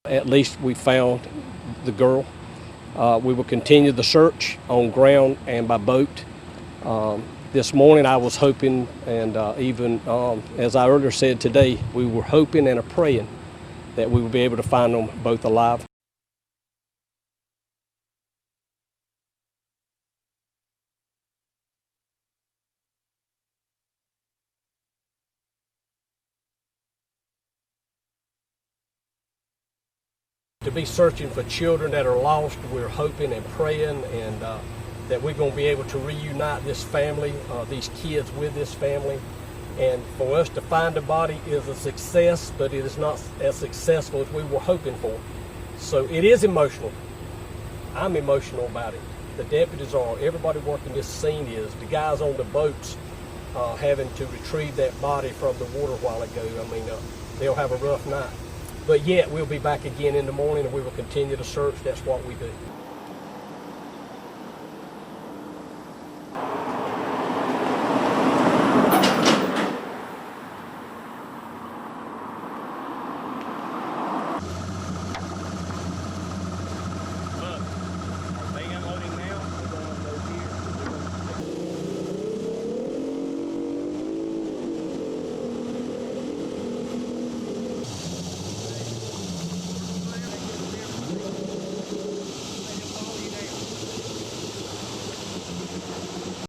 At least we found the girl. We will continue the search on ground and by boat. This morning I was hoping, and even as I earlier said today, we were hoping and praying that we would be able to find them both alive. To be searching for children that are lost, we're hoping and praying and that we're going to be able to reunite this family, these kids with this family. And for us to find a body is a success, but it is not as successful as we were hoping for. So it is emotional. I'm emotional about it. The deputies are, everybody working this scene is, the guys on the boats having to retrieve that body from the water a while ago. I mean, they'll have a rough night. But yet we'll be back again in the morning and we will continue to search. That's what we do.